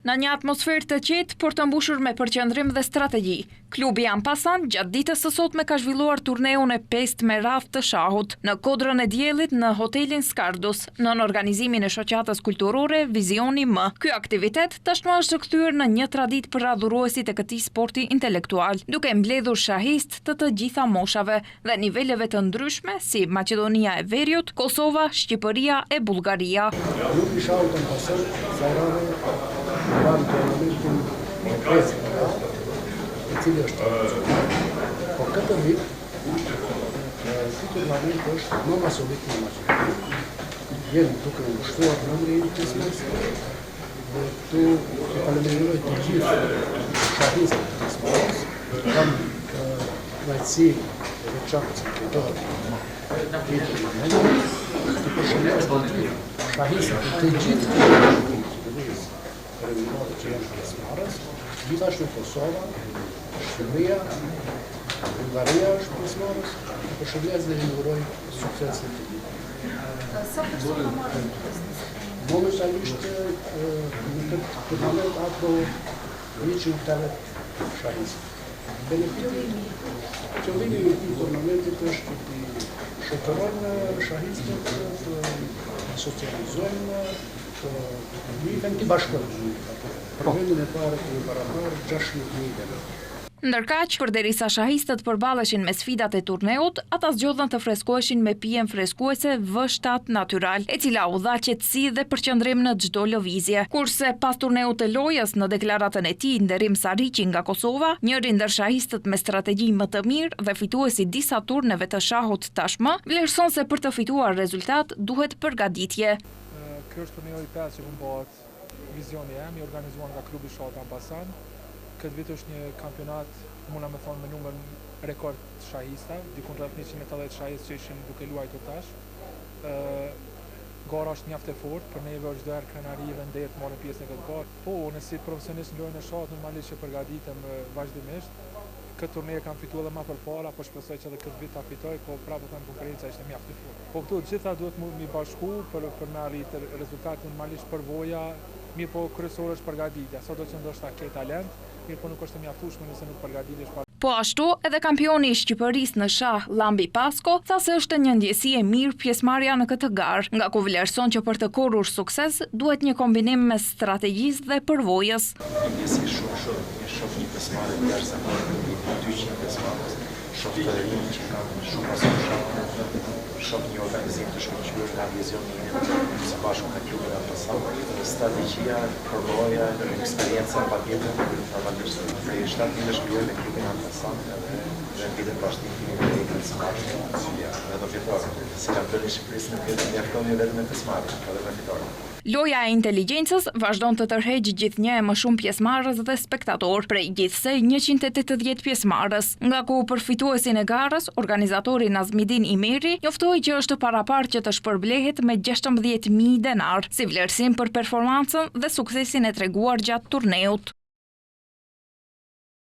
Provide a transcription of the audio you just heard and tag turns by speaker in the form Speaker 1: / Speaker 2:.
Speaker 1: Në një atmosferë të qetë, por të mbushur me përqendrim dhe strategji, klubi Ampasan gjatë ditës së sotme ka zhvilluar turneun e 5 me radhë të shahut në Kodrën e Diellit në hotelin Skardus, nën organizimin e shoqatës kulturore Vizioni M. Ky aktivitet tashmë është rikthyer në një traditë për adhuruesit e këtij sporti intelektual, duke mbledhur shahist të gjitha moshave dhe niveleve të ndryshme si Maqedonia e Veriut, Kosova, Shqipëria e Bullgaria.
Speaker 2: Klubi i shahut Ampasan parlamentin e prezit e cili është por këtë vit ky turnament është më masovik në Maqedoni. Vjen duke u shtuar numri i pjesëmarrësve dhe këtu e falenderoj të gjithë shahistët të sportit. Kam vajtësi e veçantë që fitojnë këtë turnament. Të përshëndes të gjithë shahistët të gjithë reunione që janë pjesëmarrës, gjithashtu Kosova, Shqipëria, Bullgaria është pjesëmarrës, përshëndes dhe inauguron suksesin të tij.
Speaker 1: Sa persona marrin?
Speaker 2: Momentalisht në këtë turnament ato 180 shahistë. Qëllimi i këtij turnamentit është të shoqërojnë shahistët, të socializojnë, të bashkojnë. Për vendin e parë të barabar 16.000
Speaker 1: Ndërkaq, përderisa shahistët përballeshin me sfidat e turneut, ata zgjodhen të freskoheshin me pijen freskuese V7 Natural, e cila u dha qetësi dhe përqendrim në çdo lëvizje. Kurse pas turneut të lojës në deklaratën e tij Nderim Sariqi nga Kosova, njëri ndër shahistët me strategji më të mirë dhe fituesi disa turneve të shahut tashmë, vlerëson se për të fituar rezultat duhet përgatitje.
Speaker 3: Ky është turneu i 5 që bëhet Vizioni M, i organizuar nga klubi i shahut Ampasan. Këtë vit është një kampionat, mund me thonë, me numër rekord shahista, diku rreth 180 shahistë që ishin duke luajtur tash. Gara është mjaft e fortë, për neve çdo herë krenari dhe ndet marrin pjesë në këtë garë. Po, unë si profesionist në lojën e shahut normalisht që përgatitem vazhdimisht. Këtë turne kam fituar edhe më përpara, po shpresoj që edhe këtë vit ta fitoj, po prapë them konkurenca ishte mjaft e fortë. Po këtu gjitha duhet mi bashku për me arritë rezultate normalisht përvoja, mirë po kryesore është përgatitja. Sado që ndoshta ke talent, mirë po nuk është e mjaftueshme nëse nuk përgatitesh.
Speaker 1: Po ashtu, edhe kampioni i Shqipërisë në shah Lambi Pasko tha se është një ndjesi e mirë pjesëmarrja në këtë garë, nga ku vlerëson që për të korrur sukses duhet një kombinim mes strategjisë dhe përvojës.
Speaker 4: Ndjesi shumë një shoh një pjesëmarrje derisa po 200 pjesëmarrës, shoh të rinj që kanë shumë pasion, shoh një organizim të shkëlqyer nga Vizioni së bashku me klubin e Ampasan. Strategjia, përvoja, eksperjenca patjetër, normalisht prej 7 vitesh luaj me klubin e Ampasan dhe vitet bashkëpunimi me ekipin së bashku. Dhe do fitoj. Si kampioni i Shqipërisë nuk vetëm mjaftoni vetëm me pjesëmarrje, por edhe me fitore.
Speaker 1: Loja e inteligjencës vazhdon të tërheqë gjithnjë e më shumë pjesëmarrës dhe spektator, prej gjithsej 180 pjesëmarrës. Nga ku për fituesin e garës, organizatori Nazmidin Imeri njoftoi që është paraparë që të shpërblehet me 16.000 denar, si vlerësim për performancën dhe suksesin e treguar gjatë turneut.